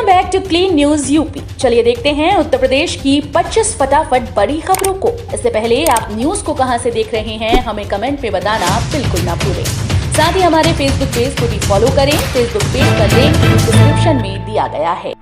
Welcome back to clean news UP. चलिए देखते हैं उत्तर प्रदेश की 25 फटाफट बड़ी खबरों को। इससे पहले आप न्यूज को कहां से देख रहे हैं हमें कमेंट में बताना बिल्कुल ना भूलें। साथ ही हमारे फेसबुक पेज को भी फॉलो करें। फेसबुक पेज का लिंक डिस्क्रिप्शन में दिया गया है।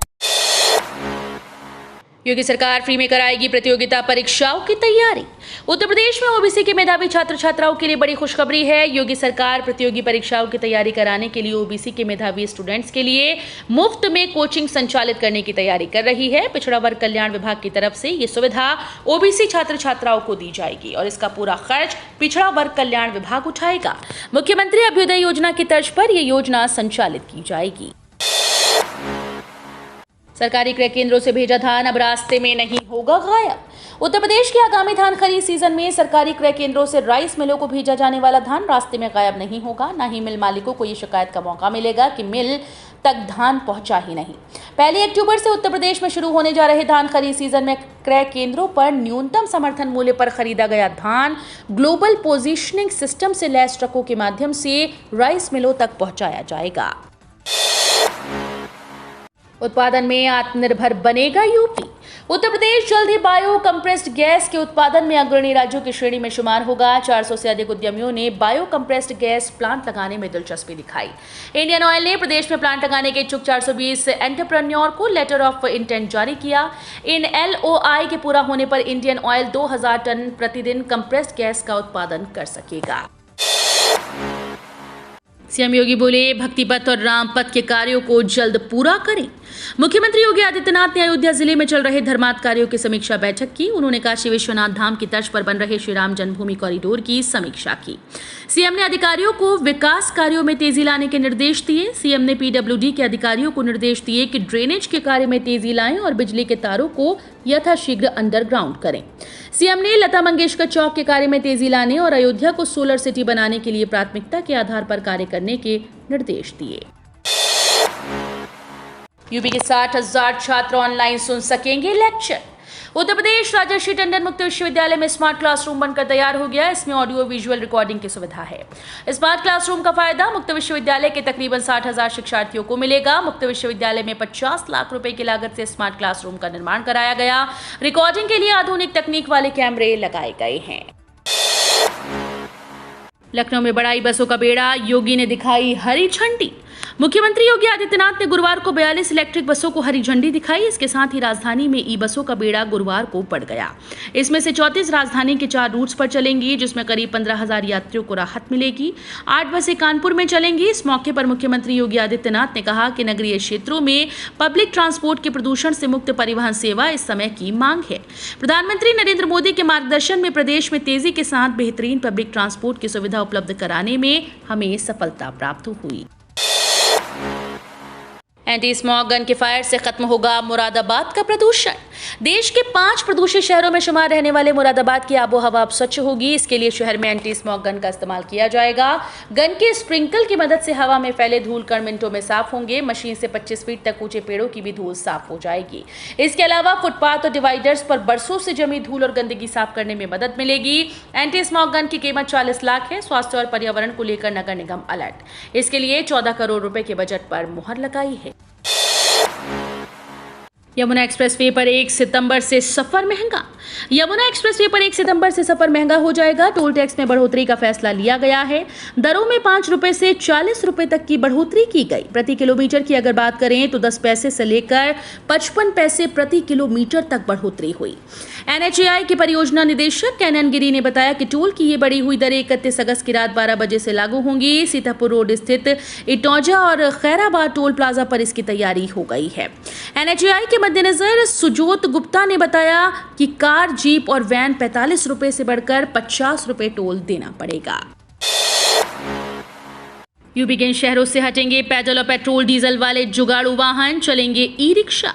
योगी सरकार फ्री में कराएगी प्रतियोगिता परीक्षाओं की तैयारी। उत्तर प्रदेश में ओबीसी के मेधावी छात्र छात्राओं के लिए बड़ी खुशखबरी है। योगी सरकार प्रतियोगी परीक्षाओं की तैयारी कराने के लिए ओबीसी के मेधावी स्टूडेंट्स के लिए मुफ्त में कोचिंग संचालित करने की तैयारी कर रही है। पिछड़ा वर्ग कल्याण विभाग की तरफ से ये सुविधा ओबीसी छात्र छात्राओं को दी जाएगी और इसका पूरा खर्च पिछड़ा वर्ग कल्याण विभाग उठाएगा। मुख्यमंत्री अभ्युदय योजना की तर्ज पर यह योजना संचालित की जाएगी। सरकारी क्रय केंद्रों से भेजा धान अब रास्ते में नहीं होगा गायब। उत्तर प्रदेश के आगामी धान खरीद सीजन में सरकारी क्रय केंद्रों से राइस मिलों को भेजा जाने वाला धान रास्ते में गायब नहीं होगा। न ही मिल मालिकों को ये शिकायत का मौका मिलेगा कि मिल तक धान पहुंचा ही नहीं। 1 अक्टूबर से उत्तर प्रदेश में शुरू होने जा रहे धान खरीद सीजन में क्रय केंद्रों पर न्यूनतम समर्थन मूल्य पर खरीदा गया धान ग्लोबल पोजीशनिंग सिस्टम से लैस ट्रकों के माध्यम से राइस मिलों तक पहुंचाया जाएगा। उत्पादन में आत्मनिर्भर बनेगा यूपी। उत्तर प्रदेश जल्द ही बायो कंप्रेस्ड गैस के उत्पादन में अग्रणी राज्यों की श्रेणी में शुमार होगा। 400 से अधिक उद्यमियों ने बायो कंप्रेस्ड गैस प्लांट लगाने में दिलचस्पी दिखाई। इंडियन ऑयल ने प्रदेश में प्लांट लगाने के इच्छुक 420 एंटरप्रेन्योर को लेटर ऑफ इंटेंट जारी किया। इन एलओआई के पूरा होने पर इंडियन ऑयल 2000 टन प्रतिदिन कंप्रेस्ड गैस का उत्पादन कर सकेगा। सीएम योगी बोले भक्ति पथ और राम पथ के कार्यों को जल्द पूरा करें। मुख्यमंत्री योगी आदित्यनाथ ने अयोध्या जिले में चल रहे धर्मार्थ कार्यों की समीक्षा बैठक की। उन्होंने काशी विश्वनाथ धाम की तर्ज पर बन रहे श्री राम जन्मभूमि कॉरिडोर की समीक्षा की। सीएम ने अधिकारियों को विकास कार्यों में तेजी लाने के निर्देश दिए। सीएम ने पीडब्ल्यूडी के अधिकारियों को निर्देश दिए कि ड्रेनेज के कार्य में तेजी लाएं और बिजली के तारों को यथाशीघ्र अंडरग्राउंड करें। सीएम ने लता मंगेशकर चौक के कार्य में तेजी लाने और अयोध्या को सोलर सिटी बनाने के लिए प्राथमिकता के आधार पर कार्य करने के निर्देश दिए। यूपी के 60,000 छात्र ऑनलाइन सुन सकेंगे लेक्चर। उत्तर प्रदेश राजर्षि टंडन मुक्त विश्वविद्यालय में स्मार्ट क्लासरूम बनकर तैयार हो गया। इसमें ऑडियो विजुअल रिकॉर्डिंग की सुविधा है। स्मार्ट क्लासरूम का फायदा मुक्त विश्वविद्यालय के तकरीबन 60,000 शिक्षार्थियों को मिलेगा। मुक्त विश्वविद्यालय में 50 लाख रुपए की लागत से स्मार्ट क्लासरूम का निर्माण कराया गया। रिकॉर्डिंग के लिए आधुनिक तकनीक वाले कैमरे लगाए गए हैं। लखनऊ में बढ़ाई बसों का बेड़ा, योगी ने दिखाई हरी झंडी। मुख्यमंत्री योगी आदित्यनाथ ने गुरुवार को 42 इलेक्ट्रिक बसों को हरी झंडी दिखाई। इसके साथ ही राजधानी में ई बसों का बेड़ा गुरुवार को बढ़ गया। इसमें से 34 राजधानी के 4 रूट्स पर चलेंगी, जिसमें करीब 15,000 यात्रियों को राहत मिलेगी। 8 बसें कानपुर में चलेंगी। इस मौके पर मुख्यमंत्री योगी आदित्यनाथ ने कहा कि नगरीय क्षेत्रों में पब्लिक ट्रांसपोर्ट के प्रदूषण से मुक्त परिवहन सेवा इस समय की मांग है। प्रधानमंत्री नरेंद्र मोदी के मार्गदर्शन में प्रदेश में तेजी के साथ बेहतरीन पब्लिक ट्रांसपोर्ट की सुविधा उपलब्ध कराने में हमें सफलता प्राप्त हुई। एंटी स्मॉग गन के फायर से खत्म होगा मुरादाबाद का प्रदूषण। देश के 5 प्रदूषित शहरों में शुमार रहने वाले मुरादाबाद की आबोहवा अब स्वच्छ होगी। इसके लिए शहर में एंटी स्मॉग गन का इस्तेमाल किया जाएगा। गन के स्प्रिंकल की मदद से हवा में फैले धूल कण मिनटों में साफ होंगे। मशीन से 25 फीट तक ऊंचे पेड़ों की भी धूल साफ हो जाएगी। इसके अलावा फुटपाथ और डिवाइडर्स पर बरसों से जमी धूल और गंदगी साफ करने में मदद मिलेगी। एंटी स्मॉग गन की कीमत 40 लाख है। स्वास्थ्य और पर्यावरण को लेकर नगर निगम अलर्ट। इसके लिए 14 करोड़ रुपए के बजट पर मुहर लगाई है। यमुना एक्सप्रेसवे पर 1 सितंबर से सफर महंगा। यमुना एक्सप्रेसवे पर 1 सितंबर से सफर महंगा हो जाएगा। टोल टैक्स में बढ़ोतरी का फैसला लिया गया है। दरों में 5 रुपए से 40 रुपए तक की बढ़ोतरी की गई। प्रति किलोमीटर की अगर बात करें तो 10 पैसे से लेकर 55 पैसे प्रति किलोमीटर तक बढ़ोतरी हुई। एनएचएआई के परियोजना निदेशक कैनन गिरी ने बताया कि टोल की ये बढ़ी हुई दरें 31 अगस्त की रात 12 बजे से लागू होंगी। सीतापुर रोड स्थित इटौजा और खैराबाद टोल प्लाजा पर इसकी तैयारी हो गई है। एनएचएआई के मद्देनजर सुजोत गुप्ता ने बताया कि कार, जीप और वैन 45 रुपए से बढ़कर 50 रुपए टोल देना पड़ेगा। यूपी के इन शहरों से हटेंगे पैदल और पेट्रोल डीजल वाले जुगाड़ू वाहन, चलेंगे ई रिक्शा।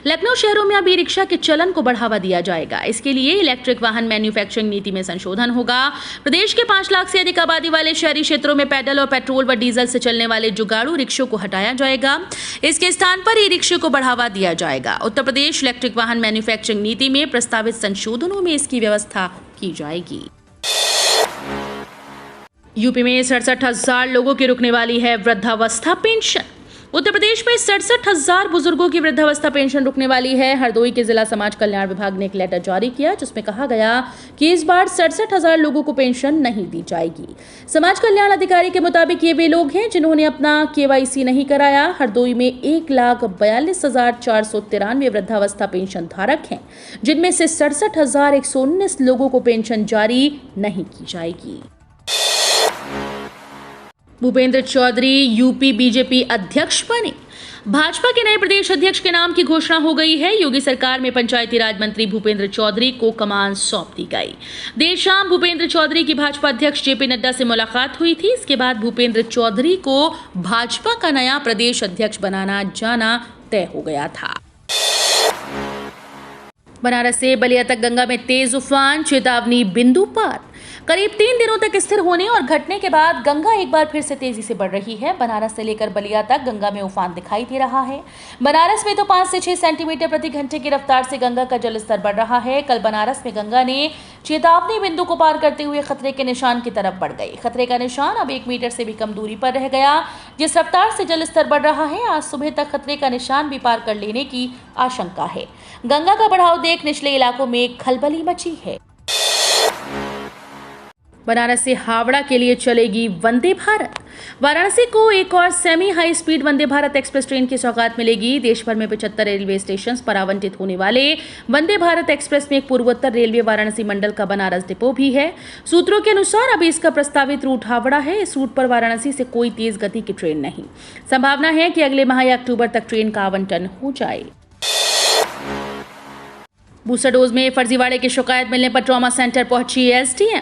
लखनऊ शहरों में अब ई रिक्शा के चलन को बढ़ावा दिया जाएगा। इसके लिए इलेक्ट्रिक वाहन मैन्युफैक्चरिंग नीति में संशोधन होगा। प्रदेश के 5 लाख से अधिक आबादी वाले शहरी क्षेत्रों में पैदल और पेट्रोल व डीजल से चलने वाले जुगाड़ू रिक्शों को हटाया जाएगा। इसके स्थान पर ई रिक्शे को बढ़ावा दिया जाएगा। उत्तर प्रदेश इलेक्ट्रिक वाहन मैन्युफैक्चरिंग नीति में प्रस्तावित संशोधनों में इसकी व्यवस्था की जाएगी। यूपी में 67,000 लोगों की रुकने वाली है वृद्धावस्था पेंशन। उत्तर प्रदेश में 67,000 बुजुर्गों की वृद्धावस्था पेंशन रुकने वाली है। हरदोई के जिला समाज कल्याण विभाग ने एक लेटर जारी किया जिसमें कहा गया कि इस बार 67,000 लोगों को पेंशन नहीं दी जाएगी। समाज कल्याण अधिकारी के मुताबिक ये वे लोग हैं जिन्होंने अपना KYC नहीं कराया। हरदोई में 1,42,493 वृद्धावस्था पेंशन धारक हैं, जिनमें से 67,119 लोगों को पेंशन जारी नहीं की जाएगी। भूपेंद्र चौधरी यूपी बीजेपी अध्यक्ष बने। भाजपा के नए प्रदेश अध्यक्ष के नाम की घोषणा हो गई है। योगी सरकार में पंचायती राज मंत्री भूपेंद्र चौधरी को कमान सौंप दी गई। देर शाम भूपेंद्र चौधरी की भाजपा अध्यक्ष JP नड्डा से मुलाकात हुई थी। इसके बाद भूपेंद्र चौधरी को भाजपा का नया प्रदेश अध्यक्ष बनाना जाना तय हो गया था। बनारस से बलिया तक गंगा में तेज उफान, चेतावनी बिंदु पार। करीब 3 दिनों तक स्थिर होने और घटने के बाद गंगा एक बार फिर से तेजी से बढ़ रही है। बनारस से लेकर बलिया तक गंगा में उफान दिखाई दे रहा है। बनारस में तो 5 से 6 सेंटीमीटर प्रति घंटे की रफ्तार से गंगा का जलस्तर बढ़ रहा है। कल बनारस में गंगा ने चेतावनी बिंदु को पार करते हुए खतरे के निशान की तरफ बढ़ गई। खतरे का निशान अब 1 मीटर से भी कम दूरी पर रह गया। जिस रफ्तार से जलस्तर बढ़ रहा है, आज सुबह तक खतरे का निशान भी पार कर लेने की आशंका है। गंगा का बढ़ाव देख निचले इलाकों में खलबली मची है। बनारस से हावड़ा के लिए चलेगी वंदे भारत। वाराणसी को एक और semi high speed Vande Bharat express train की सौगात मिलेगी। देश भर में 75 रेलवे स्टेशन पर आवंटित होने वाले वंदे भारत एक्सप्रेस में एक पूर्वोत्तर रेलवे वाराणसी मंडल का बनारस डिपो भी है। सूत्रों के अनुसार अभी इसका प्रस्तावित रूट हावड़ा है। इस रूट पर वाराणसी से कोई तेज गति की ट्रेन नहीं। संभावना है कि अगले माह या अक्टूबर तक ट्रेन का आवंटन हो जाए। बूस्टर डोज में फर्जीवाड़े की शिकायत मिलने पर ट्रॉमा सेंटर पहुंची SDM।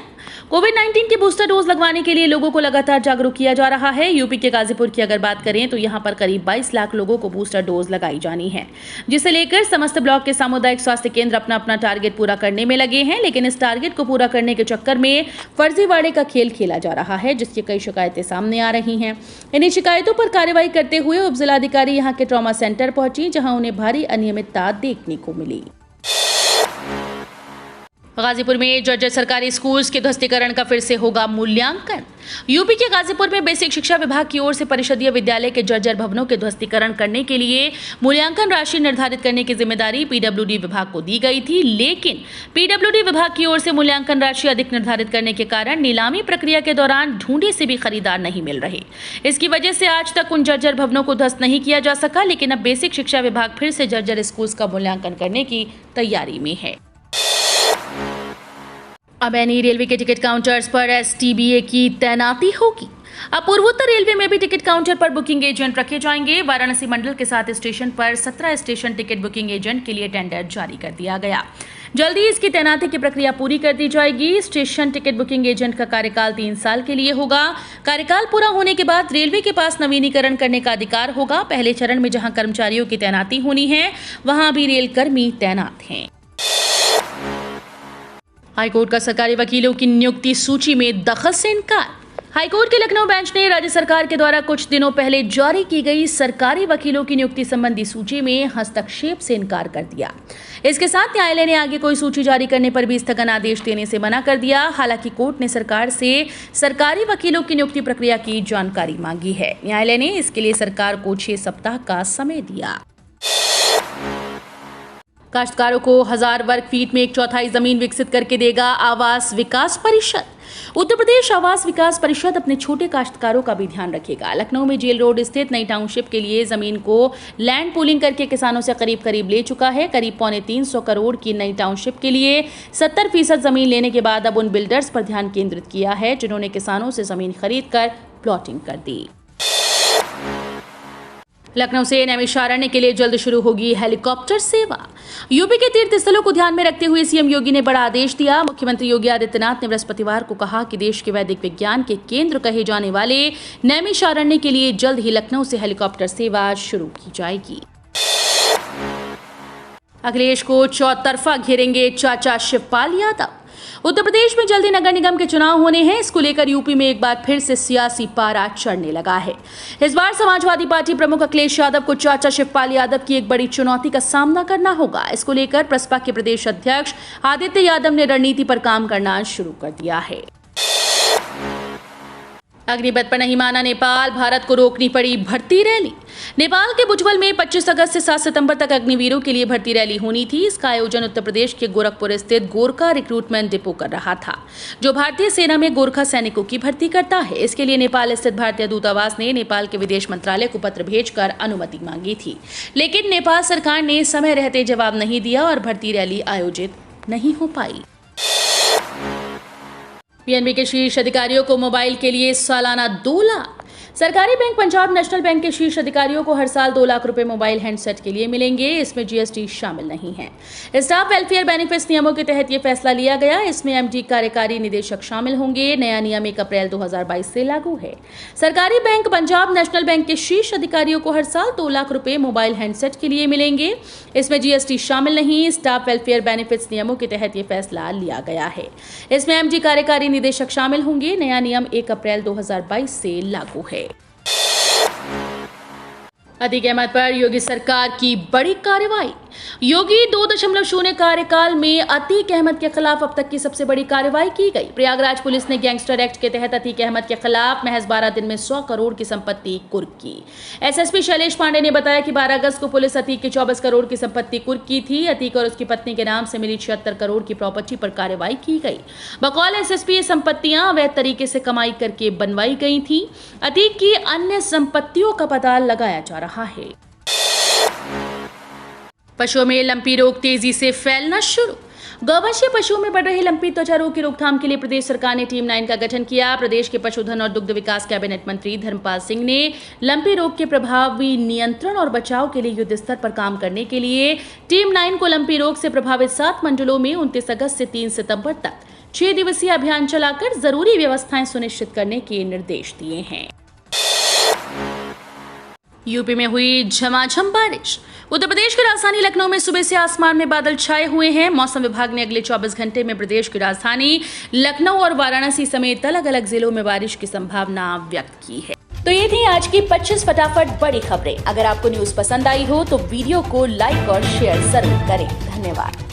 कोविड-19 के बूस्टर डोज लगवाने के लिए लोगों को लगातार जागरूक किया जा रहा है। यूपी के गाजीपुर की अगर बात करें तो यहां पर करीब 22 लाख लोगों को बूस्टर डोज लगाई जानी है, जिसे लेकर समस्त ब्लॉक के सामुदायिक स्वास्थ्य केंद्र अपना अपना टारगेट पूरा करने में लगे हैं। लेकिन इस टारगेट को पूरा करने के चक्कर में फर्जीवाड़े का खेल खेला जा रहा है, जिसकी कई शिकायतें सामने आ रही हैं। इन्हीं शिकायतों पर कार्रवाई करते हुए उप जिलाधिकारी यहां के ट्रॉमा सेंटर पहुंची, जहां उन्हें भारी अनियमितता देखने को मिली। गाजीपुर में जर्जर सरकारी स्कूल्स के ध्वस्तीकरण का फिर से होगा मूल्यांकन। यूपी के गाजीपुर में बेसिक शिक्षा विभाग की ओर से परिषदीय विद्यालय के जर्जर भवनों के ध्वस्तीकरण करने के लिए मूल्यांकन राशि निर्धारित करने की जिम्मेदारी PWD विभाग को दी गई थी। लेकिन PWD विभाग की ओर से मूल्यांकन राशि अधिक निर्धारित करने के कारण नीलामी प्रक्रिया के दौरान ढूंढे से भी खरीदार नहीं मिल रहे। इसकी वजह से आज तक उन जर्जर भवनों को ध्वस्त नहीं किया जा सका। लेकिन अब बेसिक शिक्षा विभाग फिर से जर्जर स्कूल्स का मूल्यांकन करने की तैयारी में है। अब एनी रेलवे के टिकट काउंटर्स पर STBA की तैनाती होगी। अब पूर्वोत्तर रेलवे में भी टिकट काउंटर पर बुकिंग एजेंट रखे जाएंगे। वाराणसी मंडल के 7 स्टेशन पर 17 स्टेशन टिकट बुकिंग एजेंट के लिए टेंडर जारी कर दिया गया। जल्दी इसकी तैनाती की प्रक्रिया पूरी कर दी जाएगी। स्टेशन टिकट बुकिंग एजेंट का कार्यकाल 3 साल के लिए होगा। कार्यकाल पूरा होने के बाद रेलवे के पास नवीनीकरण करने का अधिकार होगा। पहले चरण में जहां कर्मचारियों की तैनाती होनी है, वहां भी रेल कर्मी तैनात हैं। हाईकोर्ट का सरकारी वकीलों की नियुक्ति सूची में दखल से इनकार। हाईकोर्ट के लखनऊ बेंच ने राज्य सरकार के द्वारा कुछ दिनों पहले जारी की गई सरकारी वकीलों की नियुक्ति संबंधी सूची में हस्तक्षेप से इनकार कर दिया। इसके साथ न्यायालय ने आगे कोई सूची जारी करने पर भी स्थगन आदेश देने से मना कर दिया। हालांकि कोर्ट ने सरकार से सरकारी वकीलों की नियुक्ति प्रक्रिया की जानकारी मांगी है। न्यायालय ने इसके लिए सरकार को 6 सप्ताह का समय दिया। काश्तकारों को 1000 वर्ग फीट में 1/4 जमीन विकसित करके देगा आवास विकास परिषद। उत्तर प्रदेश आवास विकास परिषद अपने छोटे काश्तकारों का भी ध्यान रखेगा। लखनऊ में जेल रोड स्थित नई टाउनशिप के लिए जमीन को लैंड पूलिंग करके किसानों से करीब ले चुका है। करीब 325 करोड़ की नई टाउनशिप के लिए 70% जमीन लेने के बाद अब उन बिल्डर्स पर ध्यान केंद्रित किया है जिन्होंने किसानों से जमीन खरीद कर प्लॉटिंग कर दी। लखनऊ से नैमिषारण्य के लिए जल्द शुरू होगी हेलीकॉप्टर सेवा। यूपी के तीर्थ स्थलों को ध्यान में रखते हुए सीएम योगी ने बड़ा आदेश दिया। मुख्यमंत्री योगी आदित्यनाथ ने बृहस्पतिवार को कहा कि देश के वैदिक विज्ञान के केंद्र कहे जाने वाले नैमिषारण्य के लिए जल्द ही लखनऊ से हेलीकॉप्टर सेवा शुरू की जाएगी। अखिलेश को चौतरफा घेरेंगे चाचा शिवपाल यादव। उत्तर प्रदेश में जल्दी नगर निगम के चुनाव होने हैं। इसको लेकर यूपी में एक बार फिर से सियासी पारा चढ़ने लगा है। इस बार समाजवादी पार्टी प्रमुख अखिलेश यादव को चाचा शिवपाल यादव की एक बड़ी चुनौती का सामना करना होगा। इसको लेकर प्रसपा के प्रदेश अध्यक्ष आदित्य यादव ने रणनीति पर काम करना शुरू कर दिया है। अग्निपथ पर नहीं माना नेपाल, भारत को रोकनी पड़ी भर्ती रैली। नेपाल के बुजबल में 25 अगस्त से 7 सितंबर तक अग्निवीरों के लिए भर्ती रैली होनी थी। इसका आयोजन उत्तर प्रदेश के गोरखपुर स्थित गोरखा रिक्रूटमेंट डिपो कर रहा था, जो भारतीय सेना में गोरखा सैनिकों की भर्ती करता है। इसके लिए नेपाल स्थित भारतीय दूतावास ने नेपाल के विदेश मंत्रालय को पत्र भेजकर अनुमति मांगी थी, लेकिन नेपाल सरकार ने समय रहते जवाब नहीं दिया और भर्ती रैली आयोजित नहीं हो पाई। पीएनबी के शीर्ष अधिकारियों को मोबाइल के लिए सालाना 2 लाख। सरकारी बैंक पंजाब नेशनल बैंक के शीर्ष अधिकारियों को हर साल 2 लाख रुपए मोबाइल हैंडसेट के लिए मिलेंगे। इसमें जीएसटी शामिल नहीं है। स्टाफ वेलफेयर बेनिफिट्स नियमों के तहत यह फैसला लिया गया। इसमें एमडी कार्यकारी निदेशक शामिल होंगे। नया नियम 1 अप्रैल 2022 से लागू है। सरकारी बैंक पंजाब नेशनल बैंक के शीर्ष अधिकारियों को हर साल 2 लाख रुपए मोबाइल हैंडसेट के लिए मिलेंगे। इसमें जीएसटी शामिल नहीं। स्टाफ वेलफेयर बेनिफिट्स नियमों के तहत यह फैसला लिया गया है। इसमें एमडी कार्यकारी निदेशक शामिल होंगे। नया नियम 1 अप्रैल 2022 से लागू है। अतीक अहमद पर योगी सरकार की बड़ी कार्रवाई। योगी 2.0 कार्यकाल में अतीक अहमद के खिलाफ अब तक की सबसे बड़ी कार्रवाई की गई। प्रयागराज पुलिस ने गैंगस्टर एक्ट के तहत अतीक अहमद के खिलाफ महज 12 दिन में 100 करोड़ की संपत्ति कुर्क की। एसएसपी शैलेश पांडे ने बताया कि 12 अगस्त को पुलिस अतीक की 24 करोड़ की संपत्ति कुर्क की थी। अतीक और उसकी पत्नी के नाम से मिली 76 करोड़ की प्रॉपर्टी पर कार्रवाई की गई। बकौल एसएसपी ये संपत्तियां अवैध तरीके से कमाई करके बनवाई गई थी। अतीक की अन्य संपत्तियों का पता लगाया जा रहा है। पशुओं में लंपी रोग तेजी से फैलना शुरू। गौवंशीय पशुओं में बढ़ रही लंपी त्वचा रोग की रोकथाम के लिए प्रदेश सरकार ने टीम 9 का गठन किया। प्रदेश के पशुधन और दुग्ध विकास कैबिनेट मंत्री धर्मपाल सिंह ने लंपी रोग के प्रभावी नियंत्रण और बचाव के लिए युद्ध स्तर पर काम करने के लिए टीम 9 को लंपी रोग से प्रभावित 7 मंडलों में 29 अगस्त से 3 सितंबर तक 6 दिवसीय अभियान चलाकर जरूरी व्यवस्थाएं सुनिश्चित करने के निर्देश दिए हैं। यूपी में हुई झमाझम बारिश। उत्तर प्रदेश की राजधानी लखनऊ में सुबह से आसमान में बादल छाए हुए हैं। मौसम विभाग ने अगले 24 घंटे में प्रदेश की राजधानी लखनऊ और वाराणसी समेत अलग अलग जिलों में बारिश की संभावना व्यक्त की है। तो ये थी आज की 25 फटाफट बड़ी खबरें। अगर आपको न्यूज पसंद आई हो तो वीडियो को लाइक और शेयर जरूर करें। धन्यवाद।